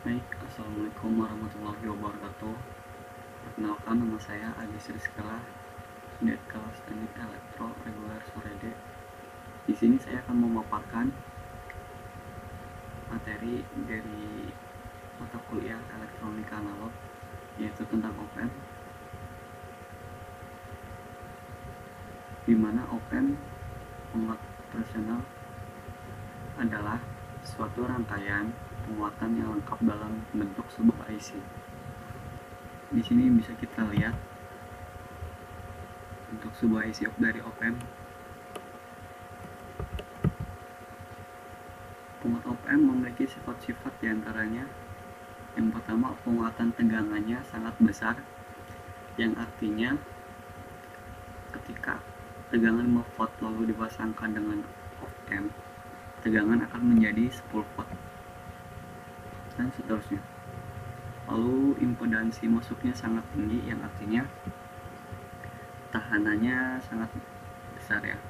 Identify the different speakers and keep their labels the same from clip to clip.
Speaker 1: Baik, Assalamualaikum warahmatullahi wabarakatuh. Perkenalkan, nama saya Agis Rizkala dari kelas Teknik Elektro Reguler Sorede. Di sini saya akan memaparkan materi dari mata kuliah elektronika analog, yaitu tentang op-amp, di mana op-amp penguat operasional adalah suatu rangkaian penguatan yang lengkap dalam bentuk sebuah IC. Di sini bisa kita lihat untuk sebuah IC dari op-amp. Penguat op-amp memiliki sifat-sifat diantaranya. Yang pertama, penguatan tegangannya sangat besar, yang artinya ketika tegangan 5 volt lalu dipasangkan dengan op-amp, tegangan akan menjadi 10 volt dan seterusnya. Lalu impedansi masuknya sangat tinggi, yang artinya tahanannya sangat besar ya.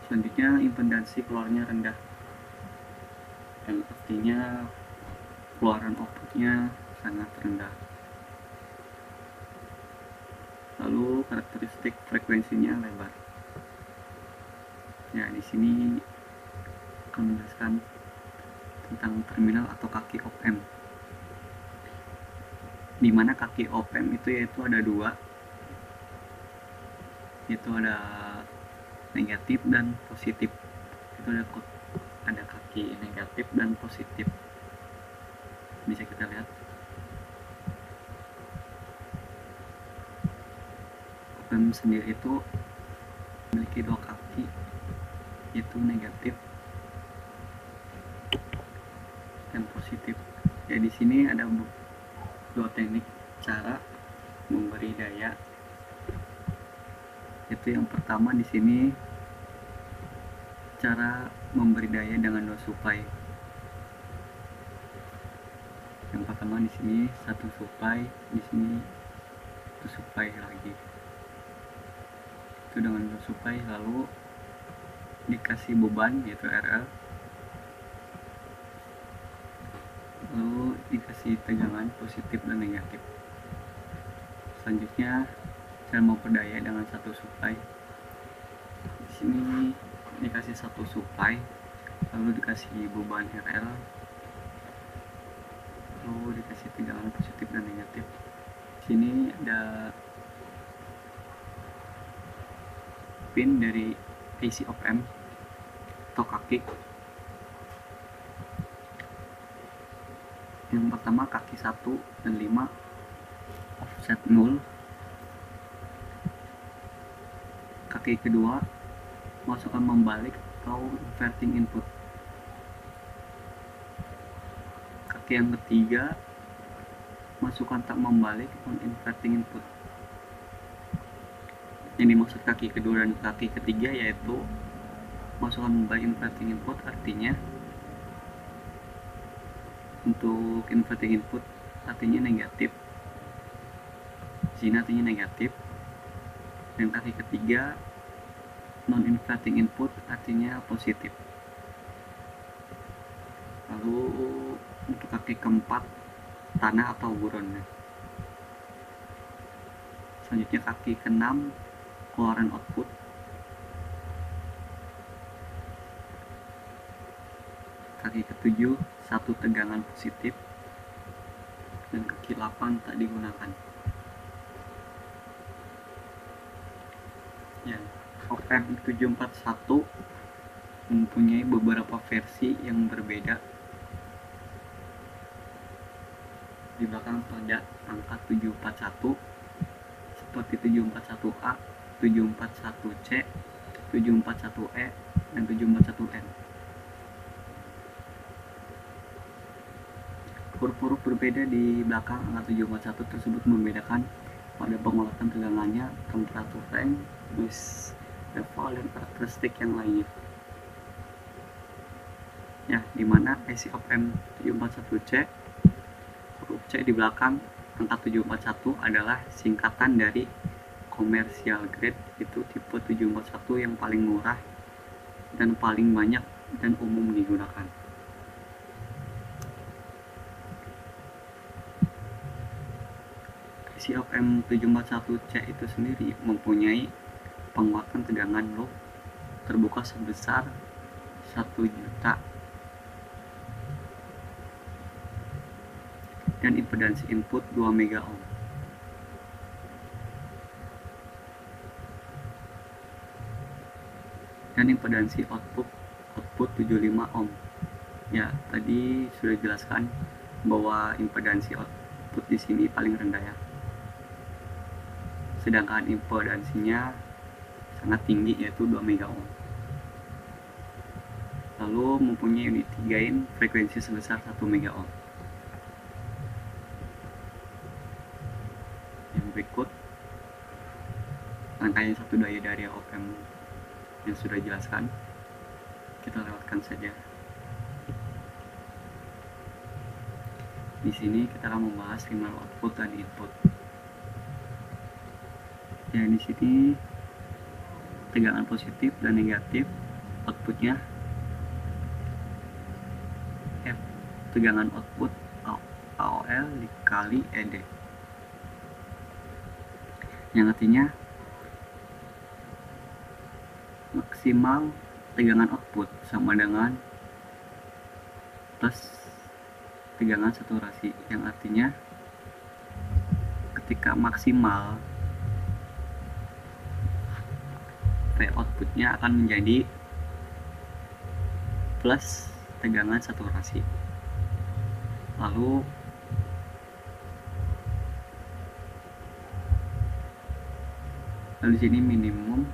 Speaker 1: Selanjutnya, impedansi keluarnya rendah, yang artinya keluaran outputnya sangat rendah. Lalu karakteristik frekuensinya lebar. Ya, di sini akan menjelaskan tentang terminal atau kaki op-amp. Di mana kaki op-amp itu yaitu ada dua, yaitu ada negatif dan positif. Itu ada kaki negatif dan positif. Bisa kita lihat. Op-amp sendiri itu memiliki dua kaki, yaitu negatif dan positif. Ya, di sini ada dua teknik cara memberi daya. Itu yang pertama, di sini cara memberi daya dengan dua suplai. Yang pertama di sini satu suplai, di sini satu suplai lagi. Itu dengan dua suplai, lalu dikasih beban yaitu RL, lalu dikasih tegangan positif dan negatif. Selanjutnya cara memperdaya dengan satu suplai. Di sini dikasih satu suplai, lalu dikasih beban RL, lalu dikasih tegangan positif dan negatif. Di sini ada pin dari IC op-amp atau kaki. Yang pertama kaki 1 dan 5 offset 0. Kaki kedua masukkan membalik atau inverting input. Kaki yang ketiga masukkan tak membalik atau inverting input. Yang dimaksud kaki kedua dan kaki ketiga yaitu masukkan membalik inverting input, artinya untuk inverting input artinya negatif, sini artinya negatif, dan kaki ketiga non inverting input artinya positif. Lalu untuk kaki keempat tanah atau buron. Selanjutnya kaki keenam keluaran output. Kaki ketujuh satu tegangan positif, dan kaki 8 tak digunakan. Ya, op-amp 741 mempunyai beberapa versi yang berbeda. Di belakang pada angka 741 seperti 741A, 741C, 741E, dan 741N. Huruf-huruf berbeda di belakang angka 741 tersebut membedakan pada pengolahan tegangannya, temperatur range, noise level, dan karakteristik yang lainnya. Ya, dimana IC op-amp 741C, huruf C di belakang angka 741 adalah singkatan dari commercial grade, itu tipe 741 yang paling murah dan paling banyak dan umum digunakan. Si OPM741C itu sendiri mempunyai penguatan tegangan loop terbuka sebesar 1 juta dan impedansi input 2 mega ohm. Dan impedansi output 75 ohm. Ya, tadi sudah jelaskan bahwa impedansi output di sini paling rendah ya. Sedangkan impedansinya sangat tinggi yaitu 2 mega ohm. Lalu mempunyai unity gain frekuensi sebesar 1 mega ohm. Yang berikut rangkaian satu daya dari OPM yang sudah jelaskan, kita lewatkan saja. Di sini kita akan membahas signal output dan input. Ya, di sini tegangan positif dan negatif outputnya F, tegangan output AOL dikali ED, yang artinya maksimal tegangan output sama dengan plus tegangan saturasi, yang artinya ketika maksimal V outputnya akan menjadi plus tegangan saturasi. Lalu di sini minimum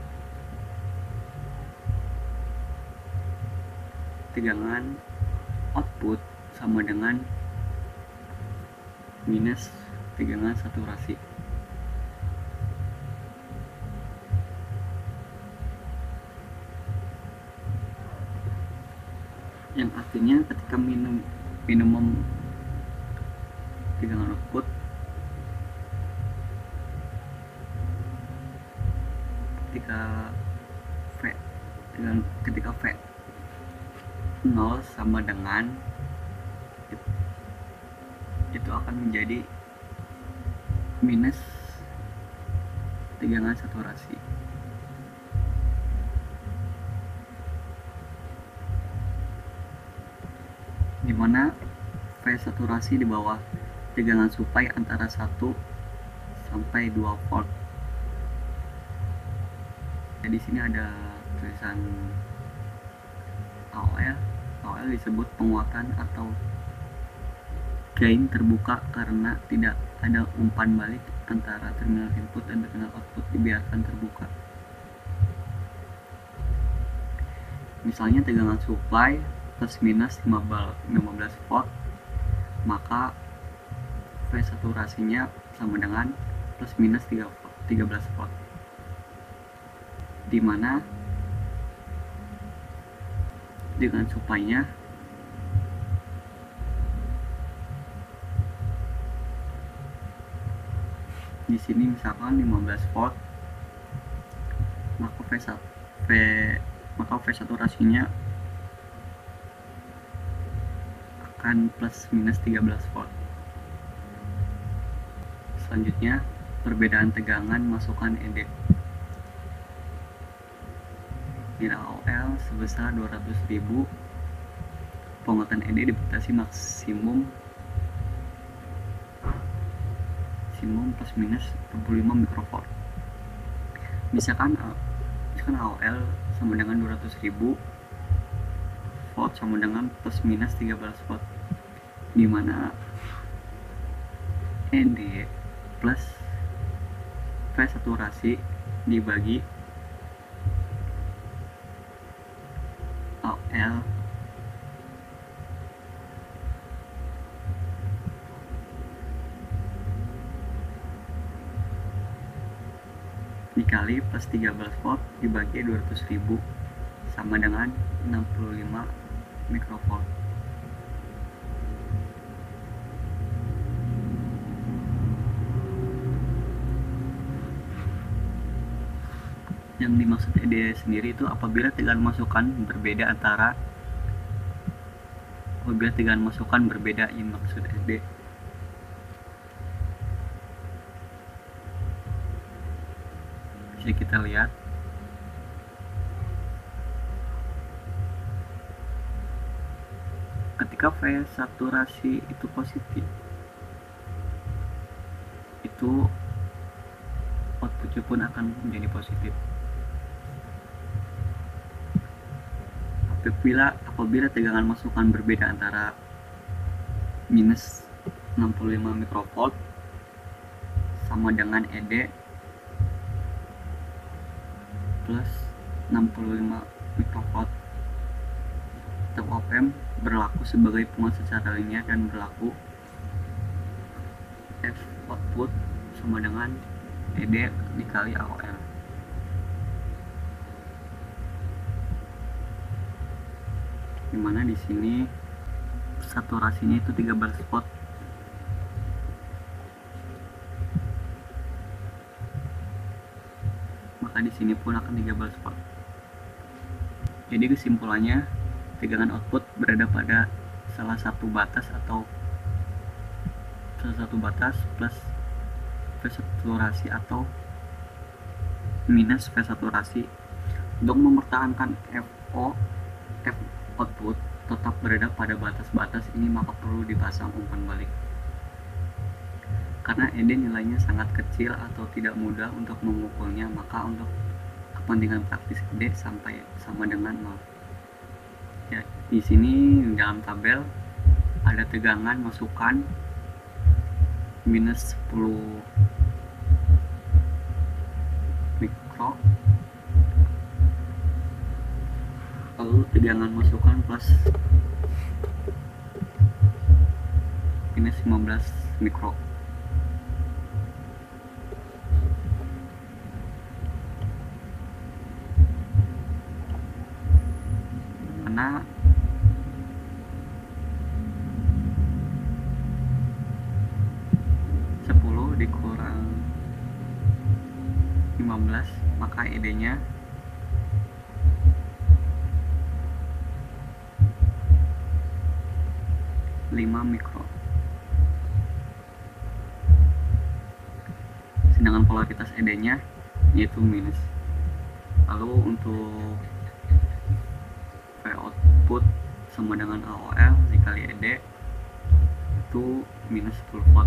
Speaker 1: tegangan output sama dengan minus tegangan saturasi. Yang artinya ketika minimum tegangan output ketika V 0 sama dengan itu akan menjadi minus tegangan saturasi. Dimana V saturasi di bawah tegangan supply antara 1 sampai 2 volt. Jadi di sini ada tulisan AOL disebut penguatan atau gain terbuka karena tidak ada umpan balik antara terminal input dan terminal output, dibiarkan terbuka. Misalnya tegangan supply plus minus 15 volt, maka V saturasinya sama dengan plus minus 13 volt, dimana dengan supply-nya di sini misalkan 15 volt, maka V saturasinya akan plus minus 13 volt. Selanjutnya, perbedaan tegangan masukan ED. Nilai AOL sebesar 200.000, penguatan ED dibatasi maksimum plus minus 65 mikrovolt. Misalkan AOL sama dengan 200.000, volt sama dengan plus minus 13 volt, dimana ED plus V saturasi dibagi AOL dikali plus 13 volt dibagi 200.000 sama dengan 65 mikrovolt. Yang dimaksud ED sendiri itu apabila tegangan masukan berbeda ini maksud ED. bisa kita lihat ketika V saturasi itu positif, itu outputnya pun akan menjadi positif. Apabila tegangan masukan berbeda antara minus 65 mikrovolt sama dengan ED plus 65 mikrovolt, tetap op-amp berlaku sebagai penguat secara linear dan berlaku F output sama dengan ED dikali AOL. Dimana di sini saturasinya itu 13 volt. Maka di sini pun akan 13 volt. Jadi kesimpulannya, tegangan output berada pada salah satu batas plus V saturasi atau minus V saturasi. Untuk mempertahankan F output tetap berada pada batas-batas ini, maka perlu dipasang umpan balik. Karena ED nilainya sangat kecil atau tidak mudah untuk mengukurnya, maka untuk kepentingan praktis ED sama dengan 0. Ya, di sini dalam tabel ada tegangan masukan minus 10 mikro, lalu tegangan masukan plus minus 15 mikro. Mana dikurang 15, maka ED nya 5 mikro. Sedangkan polaritas ED nya yaitu minus. Lalu untuk V output sama dengan AOL dikali ED itu minus 10 volt.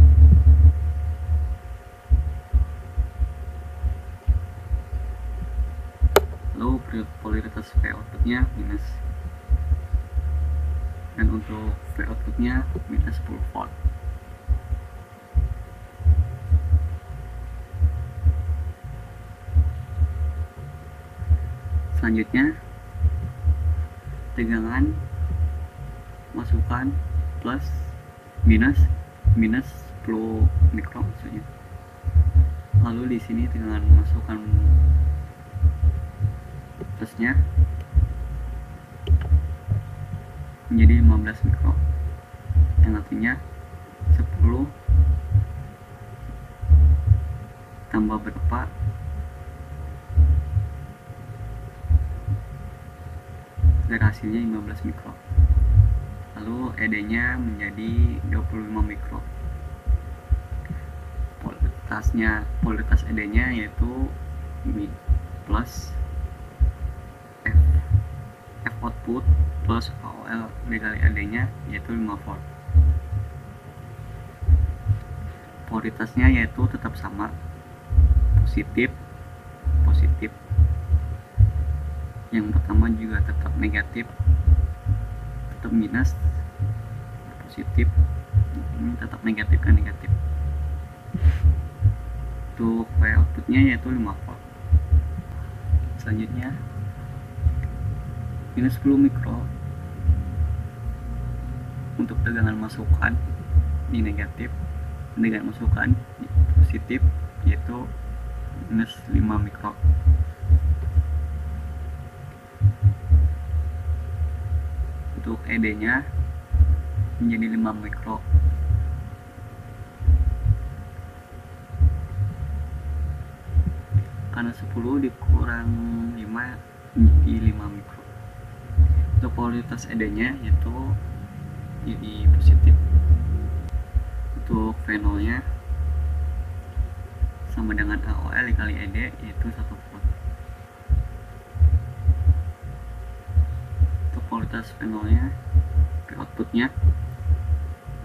Speaker 1: Lalu polaritas V outputnya minus, dan untuk V outputnya minus 10 volt. Selanjutnya tegangan masukan plus minus 10 mikro maksudnya. Lalu di sini tegangan masukan plusnya menjadi 15 mikro, yang artinya 10 tambah berapa dari hasilnya 15 mikro. Lalu ED nya menjadi 25 mikro. Polaritas ED nya yaitu plus F output plus AOL dikali ED nya yaitu 5 volt. Polaritasnya yaitu tetap sama, positif. Yang pertama juga tetap negatif, tetap minus, positif, ini tetap negatif kan negatif. Untuk V outputnya yaitu 5 volt. Selanjutnya minus 10 mikro untuk tegangan masukan di negatif, tegangan masukan di positif yaitu minus 5 mikro. Untuk ED nya menjadi 5 mikro. Karena 10 dikurang 5 menjadi 5 mikro. Untuk polaritas ED nya yaitu jadi positif. Untuk V0 nya sama dengan AOL dikali ED yaitu 1 volt. polaritas V0-nya, V outputnya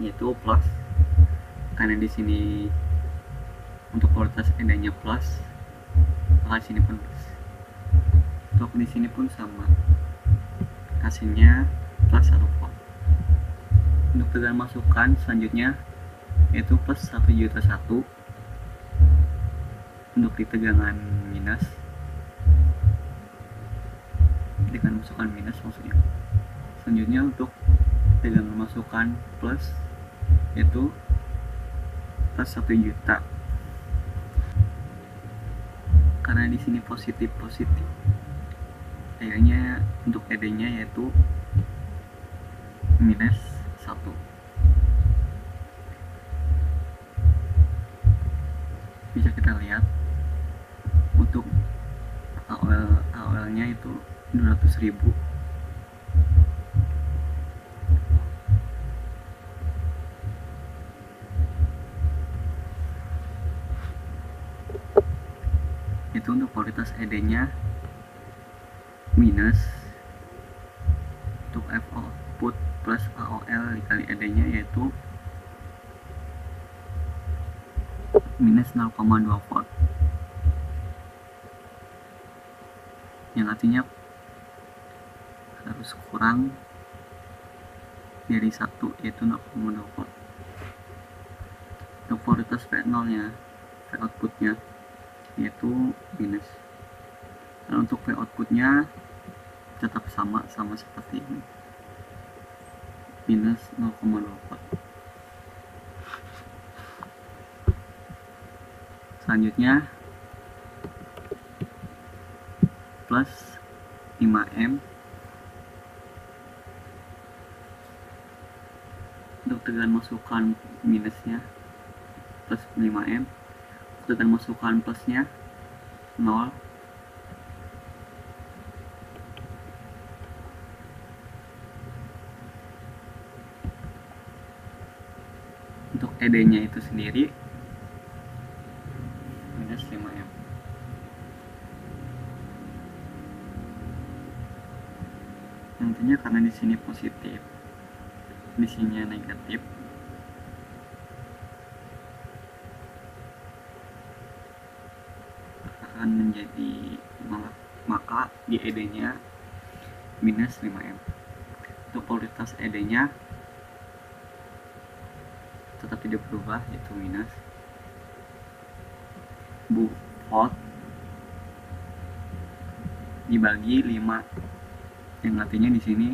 Speaker 1: yaitu plus, karena di sini untuk polaritas ED-nya plus, maka di sini pun plus. Untuk di sini pun sama, hasilnya plus 1 volt. Untuk tegangan masukan selanjutnya yaitu plus 1.000.001. Untuk di tegangan minus, tegangan masukan minus maksudnya. Selanjutnya untuk tegangan masukan plus yaitu plus 1 juta, karena di sini positif, akhirnya untuk ED-nya yaitu minus 1. Bisa kita lihat untuk AOL-nya itu 200.000. Itu untuk polaritas ED-nya minus, untuk F output plus AOL dikali ED-nya yaitu minus 0,2 volt, yang artinya harus kurang dari 1 yaitu 0,2 volt. Untuk polaritas V0-nya, V outputnya yaitu minus. Dan untuk V outputnya tetap sama seperti ini, minus 0,2 volt. Selanjutnya plus 5M. Untuk tegangan masukan minusnya plus 5M, tegangan masukan plusnya 0. Untuk ED-nya itu sendiri minus 5M. Nantinya karena di sini positif, di sini negatif, akan menjadi, maka di ED-nya minus 5M. Untuk polaritas ED-nya tetap tidak berubah, yaitu minus volt dibagi 5, yang artinya di sini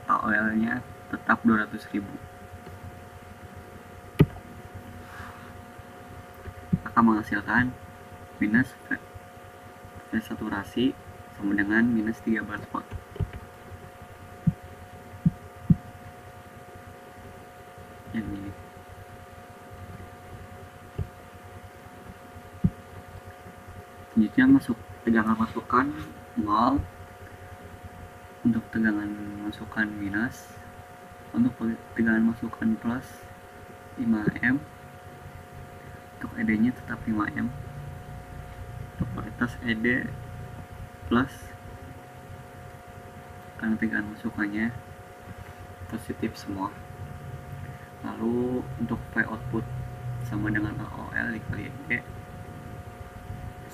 Speaker 1: AOL-nya tetap 200.000. Akan menghasilkan minus V saturasi sama dengan minus 13 volt. Yang ini. Selanjutnya tegangan masukan 0. Untuk tegangan masukan minus. Untuk tegangan masukan plus 5M. Untuk ED-nya tetap 5M. Untuk polaritas ED plus, karena tegangan masukannya positif semua. Lalu untuk V output sama dengan AOL dikali ED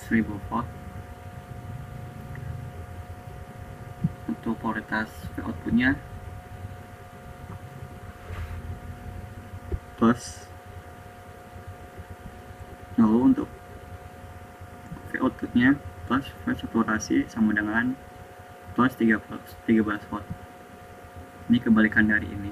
Speaker 1: 1000 volt. Untuk polaritas V outputnya plus. Lalu untuk V outputnya plus V saturasi sama dengan plus 13 volt. Ini kebalikan dari ini.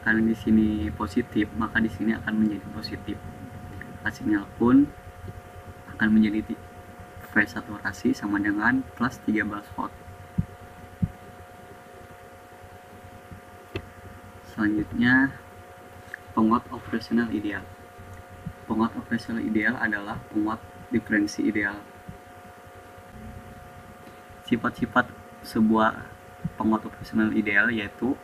Speaker 1: Karena di sini positif, maka di sini akan menjadi positif. Hasilnya pun akan menjadi V saturasi sama dengan plus 13 volt. Selanjutnya, penguat operasional ideal. Penguat operasional ideal adalah penguat diferensi ideal. Sifat-sifat sebuah penguat operasional ideal yaitu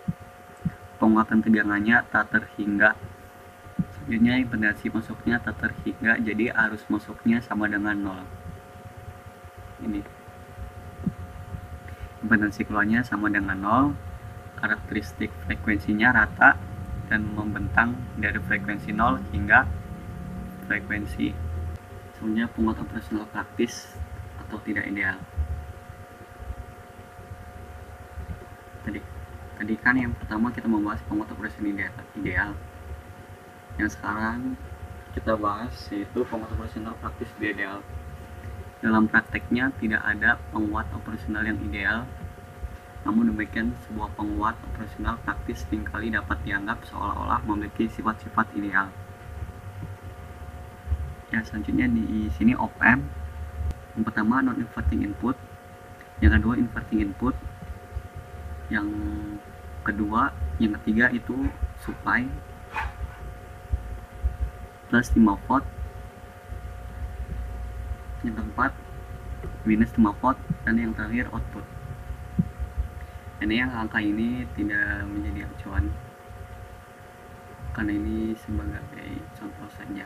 Speaker 1: penguatan tegangannya tak terhingga Jadinya impedansi masuknya tetap hingga, jadi arus masuknya sama dengan 0. Ini impedansi keluarnya sama dengan 0, karakteristik frekuensinya rata dan membentang dari frekuensi 0 hingga frekuensi. Sebenarnya penguat operasional praktis atau tidak ideal. Tadi kan yang pertama kita membahas penguat operasional ideal. Yang sekarang kita bahas yaitu penguat operasional praktis tidak ideal. Dalam prakteknya tidak ada penguat operasional yang ideal. Namun demikian, sebuah penguat operasional praktis seringkali dapat dianggap seolah-olah memiliki sifat-sifat ideal. Ya, selanjutnya di sini op-amp. Yang pertama non-inverting input, yang kedua inverting input, yang ketiga itu supply plus 5 volt, yang keempat minus 5 volt, dan yang terakhir output. Ini yang angka ini tidak menjadi acuan karena ini sebagai contoh saja.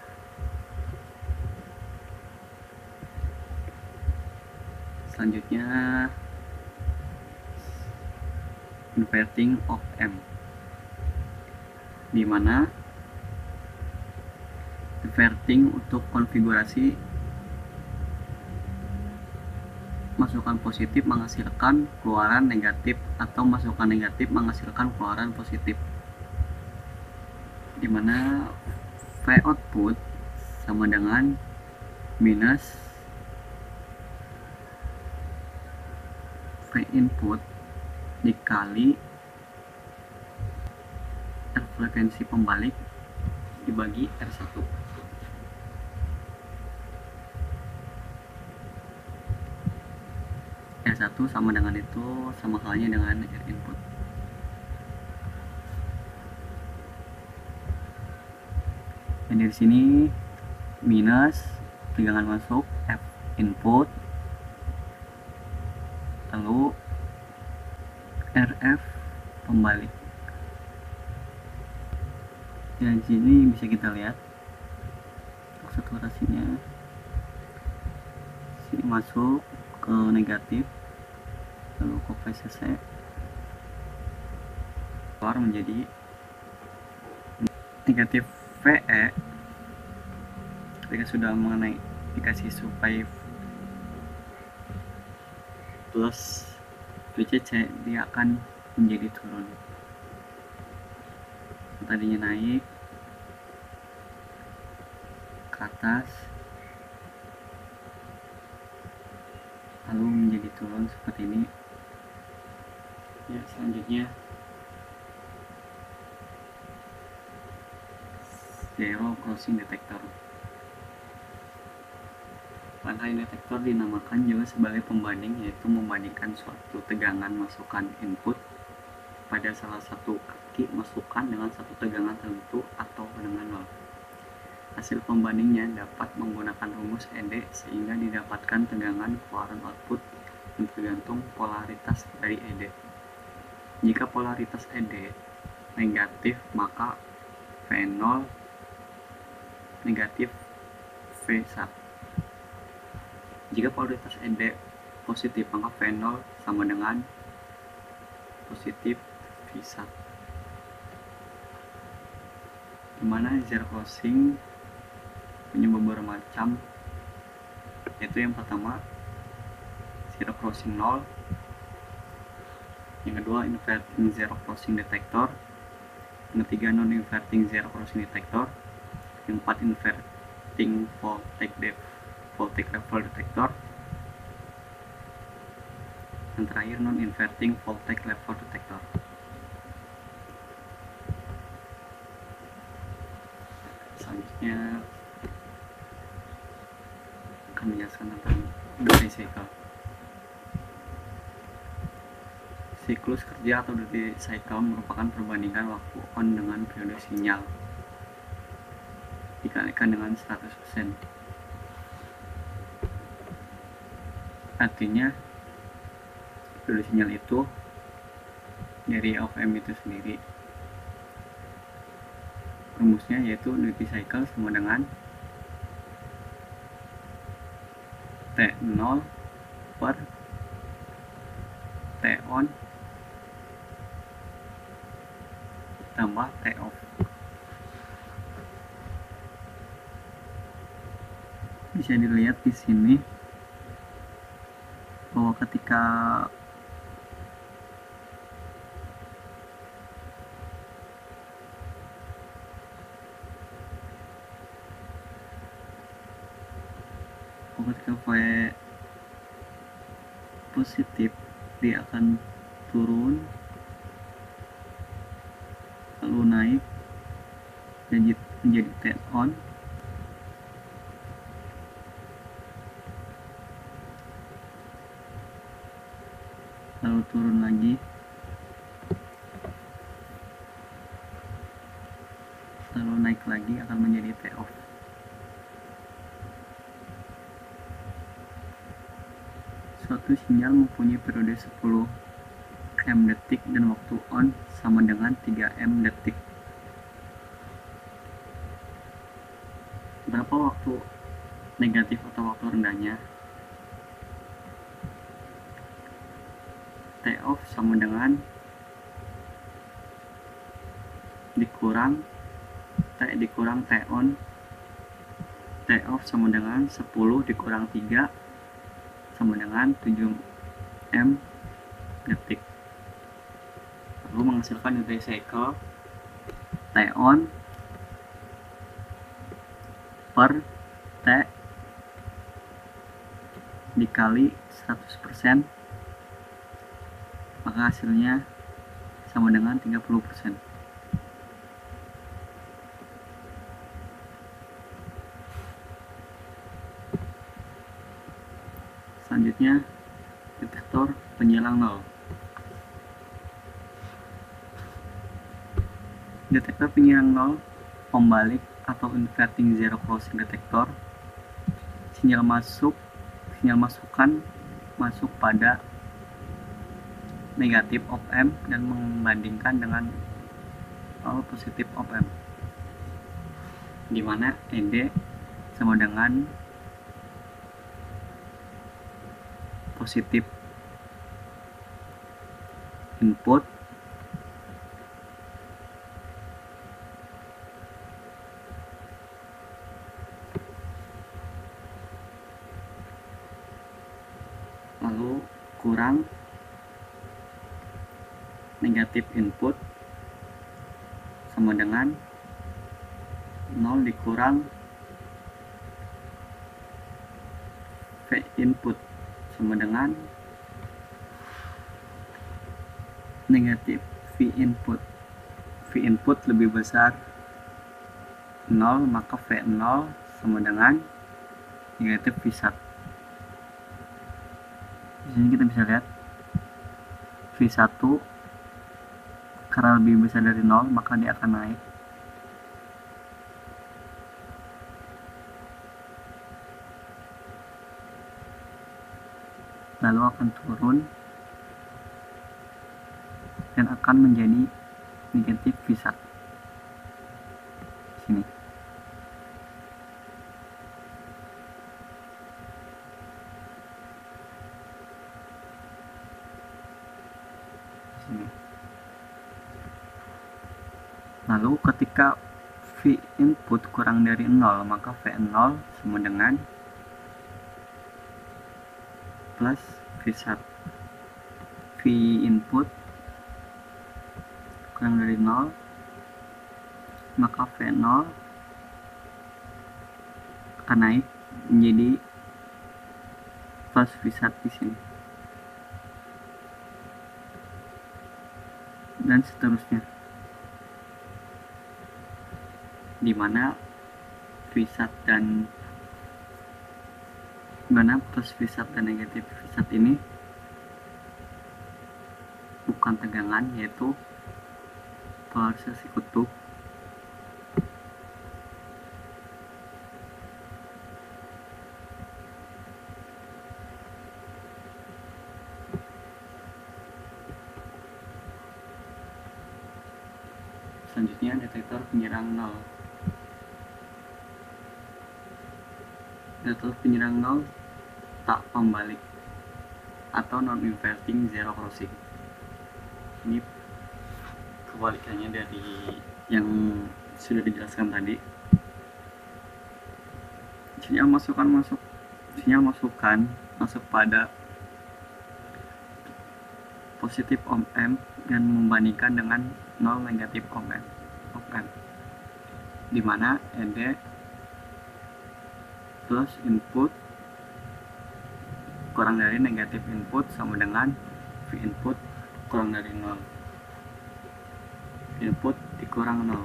Speaker 1: Selanjutnya inverting op-amp, di mana inverting untuk konfigurasi masukan positif menghasilkan keluaran negatif atau masukan negatif menghasilkan keluaran positif, di mana V output sama dengan minus V input dikali R frekuensi pembalik dibagi R1. R1 sama dengan itu, sama halnya dengan R input. Dan dari sini minus tegangan masuk F input, lalu RF pembalik. Dan di sini bisa kita lihat saturasinya sini masuk ke negatif, lalu ke VCC keluar menjadi negatif VE. Ketika sudah mengenai dikasih supply plus VCC, dia akan menjadi turun. Tadinya naik ke atas lalu menjadi turun seperti ini. Ya, selanjutnya zero crossing detector. Rangkaian detektor dinamakan juga sebagai pembanding, yaitu membandingkan suatu tegangan masukan input pada salah satu kaki masukan dengan satu tegangan tertentu atau dengan nol. Hasil pembandingnya dapat menggunakan rumus ED sehingga didapatkan tegangan keluaran output yang tergantung polaritas dari ED. Jika polaritas ED negatif, maka V0 negatif V1. Jika polaritas ED positif, maka V0 sama dengan positif V1. Dimana zero crossing punya beberapa macam, yaitu yang pertama zero crossing 0, yang kedua inverting zero crossing detector, yang ketiga non inverting zero crossing detector, yang keempat inverting voltage level detector, yang terakhir non inverting voltage level detector. Selanjutnya akan menjelaskan tentang duty cycle. Siklus kerja atau duty cycle merupakan perbandingan waktu on dengan periode sinyal dikalikan dengan 100%. Artinya periode sinyal itu dari of M itu sendiri. rumusnya, yaitu duty cycle sama dengan T0 per T on tambah T off. Bisa dilihat di sini bahwa ketika V positif, dia akan turun lalu naik menjadi T on, lalu turun lagi, lalu naik lagi akan menjadi T off. Suatu sinyal mempunyai periode 10 M detik dan waktu on sama dengan 3 M detik. Berapa waktu negatif atau waktu rendahnya? T off sama dengan dikurang T dikurang T on. T off sama dengan 10 dikurang 3 sama dengan 7 M detik. Lalu menghasilkan duty cycle T on per T dikali 100%, maka hasilnya sama dengan 30%. Selanjutnya, detektor penyilang nol. Detektor penyilang nol, pembalik atau inverting zero crossing detektor. Sinyal masukan masuk pada negatif op amp dan membandingkan dengan positif op amp, di mana ED sama dengan positif input lalu kurang negatif input sama dengan 0 dikurang V input sama dengan negatif V input. V input lebih besar 0, maka V0 sama dengan negatif V1. Di sini kita bisa lihat V1 karena lebih besar dari 0, maka dia akan naik. Lalu akan turun dan akan menjadi negatif V1. Sini. Sini. Lalu ketika V input kurang dari 0, maka V0 sama dengan plus V1. V input kurang dari 0, maka V0 akan naik menjadi plus V1 di sini. Dan seterusnya. Di mana V1 dan plus V1 dan negatif V1 ini bukan tegangan, yaitu polarisasi kutub. Selanjutnya detektor penyerang 0. Detektor penyerang 0 tak pembalik atau non-inverting zero crossing. Ini kebalikannya dari yang sudah dijelaskan tadi. Sinyal masukan masuk pada positif ohm dan membandingkan dengan 0 negatif ohm, di mana ED plus input kurang dari negatif input sama dengan V input kurang dari 0. Input dikurang 0.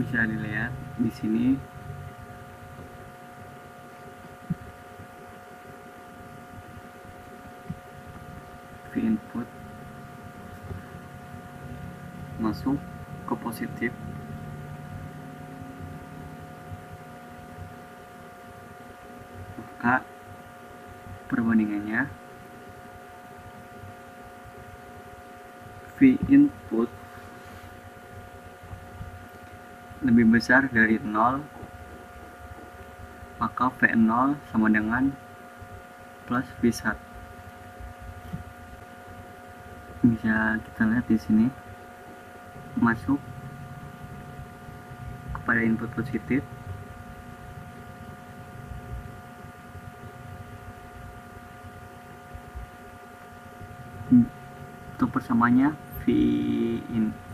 Speaker 1: Bisa dilihat di sini V input masuk ke positif, maka perbandingannya V input lebih besar dari 0, maka V0 sama dengan plus V1. Bisa kita lihat di sini masuk kepada input positif, untuk persamaannya V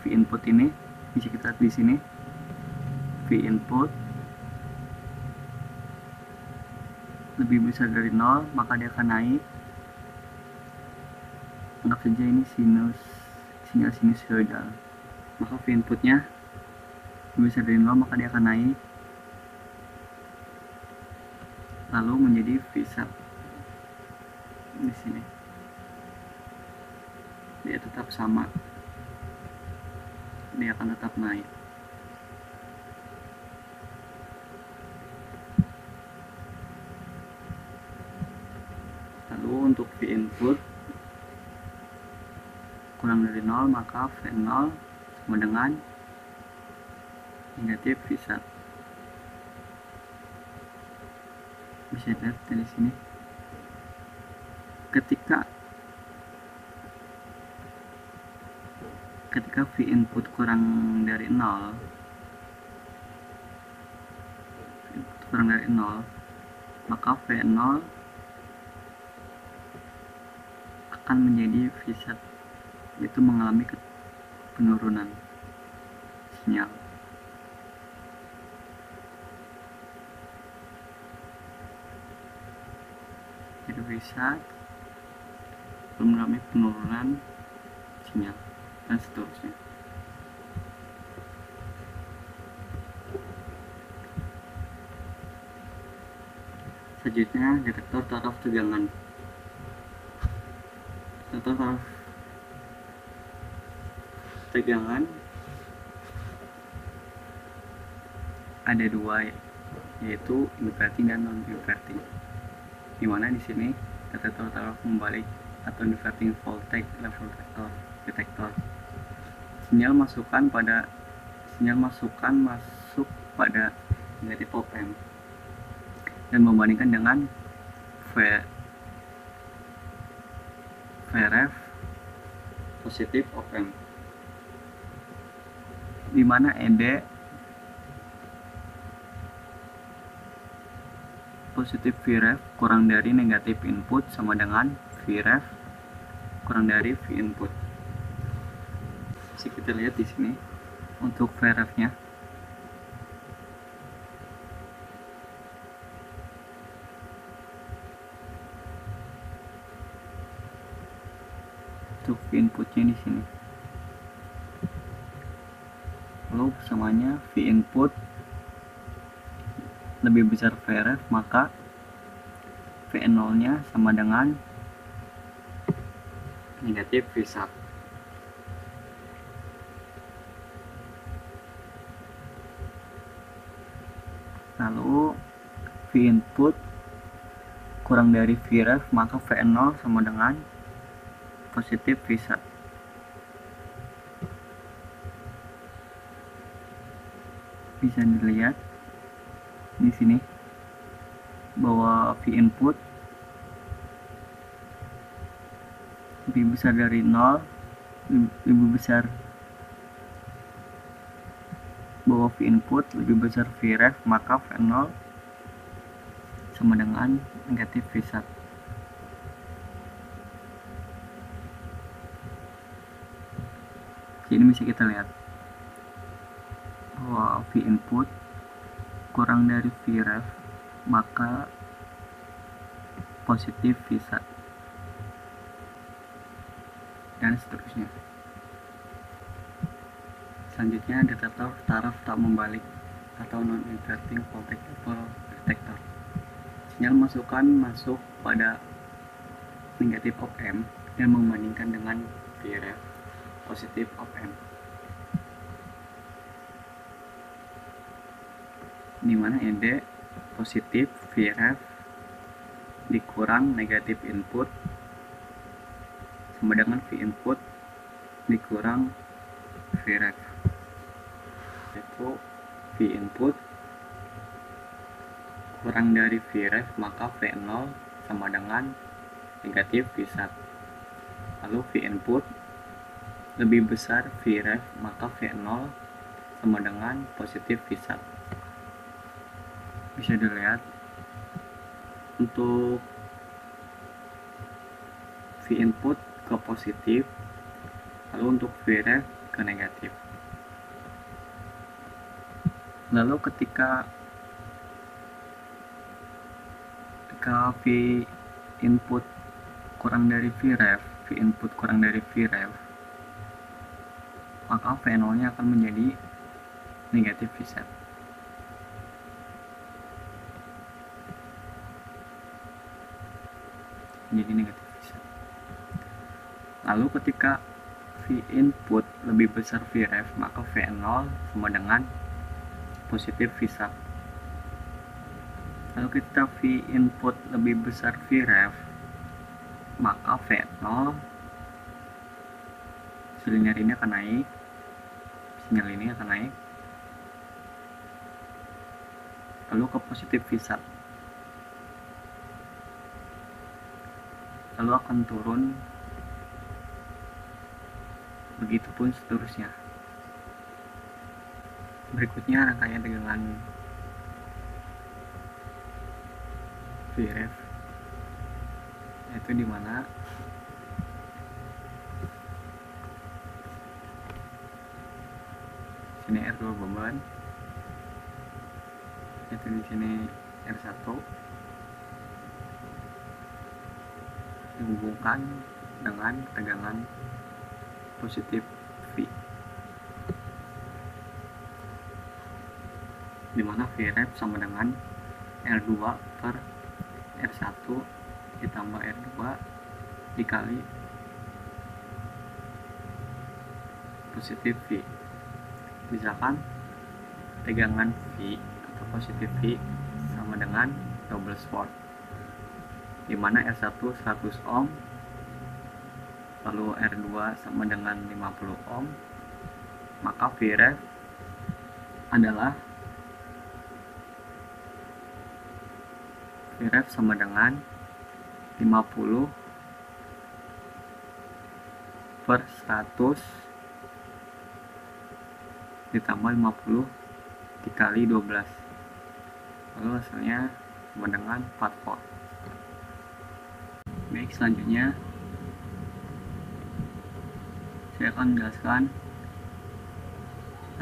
Speaker 1: input ini bisa kita lihat di sini. V input lebih besar dari 0, maka dia akan naik. Anggap saja ini sinyal sinusoidal. Maka V inputnya lebih besar dari 0, maka dia akan naik, lalu menjadi V1 di sini. Dia tetap sama, dia akan tetap naik. Lalu untuk V input kurang dari 0, maka V0 sama dengan negatif V1. Bisa dilihat dari sini. Ketika V input kurang dari 0, maka V0 akan menjadi V1, yaitu mengalami penurunan sinyal. Jadi V1 mengalami penurunan sinyal dan seterusnya. Selanjutnya detektor taraf tegangan. Detektor taraf tegangan ada dua, yaitu inverting dan non inverting. Dimana di sini detektor taraf membalik atau inverting voltage level detektor. Sinyal masukan masuk pada negatif ohm dan membandingkan dengan Vref positif ohm, di mana ED positif Vref kurang dari negatif input sama dengan Vref kurang dari V input. Bisa kita lihat di sini untuk Vref-nya. Untuk V inputnya di sini. Lalu persamaannya V input lebih besar Vref, maka V0-nya sama dengan negatif V1. Lalu V input kurang dari Vref, maka V0 sama dengan positif V1. Bisa dilihat di sini bahwa V input lebih besar dari 0, lebih besar bahwa V input lebih besar Vref, maka V0 sama dengan negatif V1. Jadi bisa kita lihat bahwa V input kurang dari Vref, maka positif V1, dan seterusnya. Selanjutnya detektor taraf tak membalik atau non-inverting voltage level detector. Sinyal masukan masuk pada negatif op amp dan membandingkan dengan Vref positif op amp, dimana ED positif Vref dikurang negatif input sama dengan V input dikurang Vref, yaitu V input kurang dari Vref, maka V0 sama dengan negatif V1. Lalu V input lebih besar Vref, maka V0 sama dengan positif V1. Bisa dilihat untuk V input ke positif, lalu untuk Vref ke negatif. Lalu ketika V input kurang dari Vref, V input kurang dari Vref, maka V0 nya akan menjadi negatif V1. Jadi negatif V1. Lalu ketika V input lebih besar Vref, maka V0 sama dengan positif V1. Lalu ketika V input lebih besar Vref, maka V0 sinyal ini akan naik, lalu ke positif V1, lalu akan turun, begitupun seterusnya. Berikutnya rangkaian tegangan Vref, yaitu dimana sini R2 beban, yaitu di sini R1 dihubungkan dengan tegangan positif V, dimana Vref sama dengan R2 per R1 ditambah R2 dikali positif V. Misalkan tegangan V atau positif V sama dengan double spot, dimana R1 100 ohm, lalu R2 sama dengan 50 ohm, maka Vref adalah Vref sama dengan 50 per 100 ditambah 50 dikali 12, lalu hasilnya sama dengan 4 volt. Baik, selanjutnya saya akan menjelaskan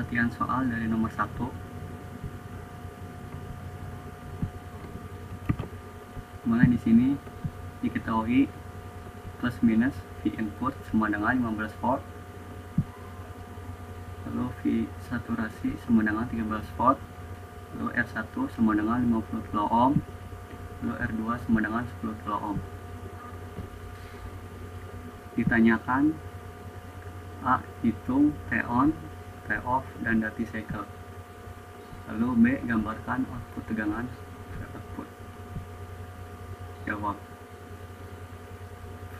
Speaker 1: latihan soal dari nomor 1. Mulai di sini diketahui plus minus V input sama dengan 15 volt, lalu V saturasi sama dengan 13 volt, lalu R1 sama dengan 50 kilo ohm, lalu R2 sama dengan 10 kilo ohm. Ditanyakan A. Hitung T on, T off, dan duty cycle. Lalu B. Gambarkan output tegangan V output. Jawaban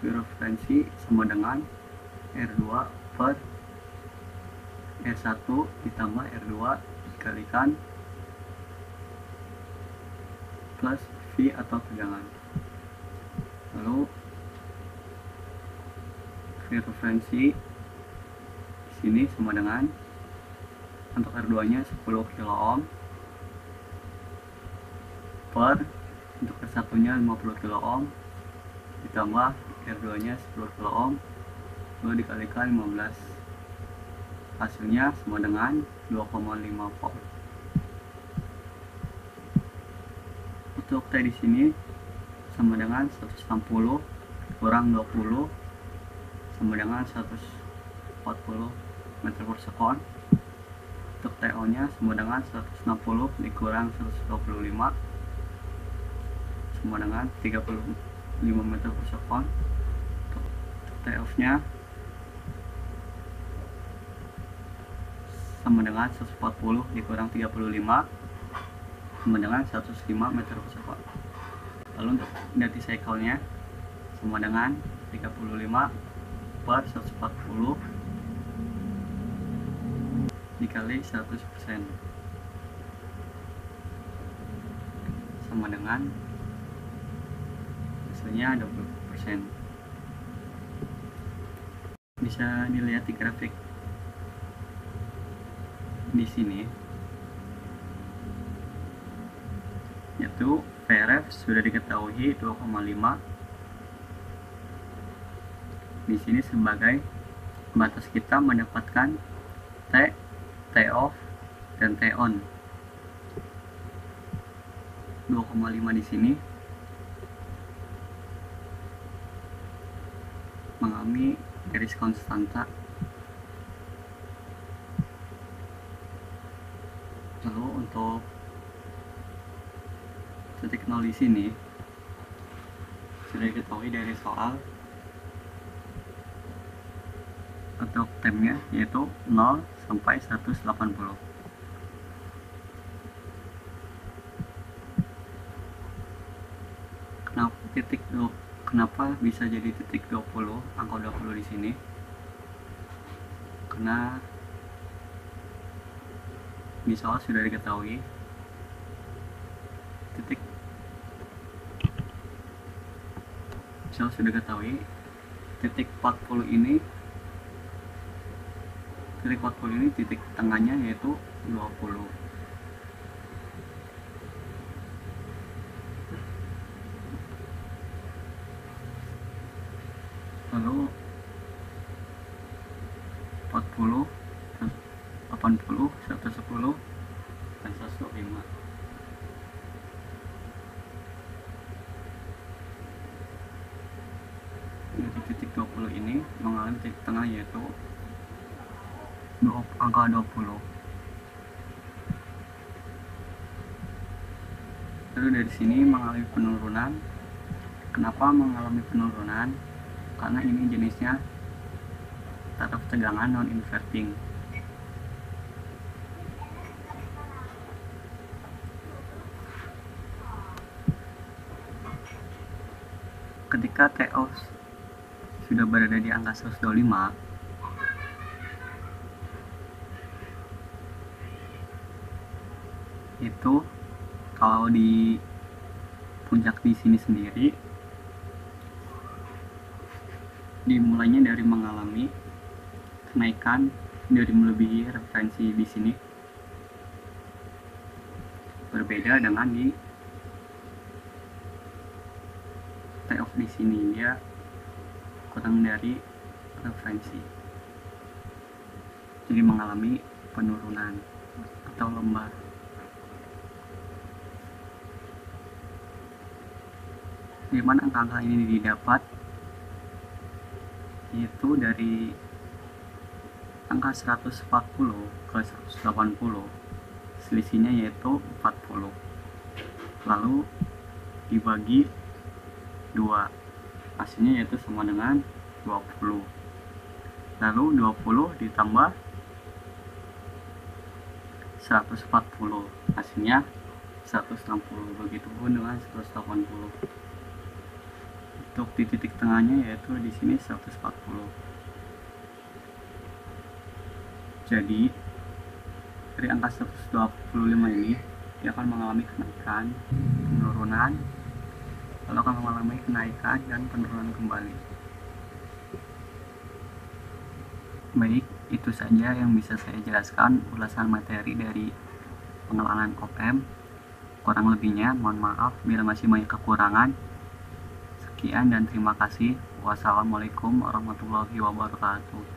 Speaker 1: frekuensi sama dengan R2 per R1 ditambah R2 dikalikan plus V atau tegangan. Lalu frekuensi di sini sama dengan, untuk R2 nya 10 kilo ohm per, untuk R1 nya 50 kilo ohm ditambah R2 nya 10 kilo ohm lalu dikalikan 15, hasilnya sama dengan 2,5 volt. Untuk T di sini sama dengan 160 kurang 20 sama dengan 140 meter per sekon. Untuk TO nya sama dengan 160 dikurang 125 sama dengan 35 meter per sekon. Untuk TF nya sama dengan 140 dikurang 35 sama dengan 105 meter per sekon. Lalu untuk duty cycle nya sama dengan 35 per 140 dikali 100% sama dengan hasilnya 20%. Bisa dilihat di grafik di sini, yaitu VRF sudah diketahui 2,5 di sini sebagai batas kita mendapatkan T, T off dan T on. 2,5 di sini mengalami garis konstanta. Lalu untuk titik 0 di sini sudah diketahui dari soal untuk temnya, yaitu 0 sampai 180. Kenapa bisa jadi titik 20, angka 20 di sini? Karena di soal sudah diketahui titik 40 ini, titik tengahnya yaitu 20. Lalu 40, 80, 110 dan 105. Di titik 20 ini mengalami titik tengah yaitu angka 20. Lalu dari sini mengalami penurunan. Kenapa mengalami penurunan? Karena ini jenisnya taraf tegangan non inverting. Ketika TO sudah berada di angka 125, itu kalau di puncak di sini sendiri dimulainya dari mengalami kenaikan dari melebihi referensi di sini, berbeda dengan di T-off di sini, dia kurang dari referensi, jadi mengalami penurunan atau lembar. Di mana angka-angka ini didapat? Yaitu dari angka 140 ke 180, selisihnya yaitu 40, lalu dibagi 2, hasilnya yaitu sama dengan 20. Lalu 20 ditambah 140, hasilnya 160, begitu pun dengan 180. Untuk di titik tengahnya yaitu di sini 140. Jadi dari angka 125 ini dia akan mengalami kenaikan, penurunan, lalu akan mengalami kenaikan dan penurunan kembali. Baik, itu saja yang bisa saya jelaskan ulasan materi dari pengenalan op-amp. Kurang lebihnya mohon maaf bila masih banyak kekurangan. Sekian dan terima kasih. Wassalamualaikum warahmatullahi wabarakatuh.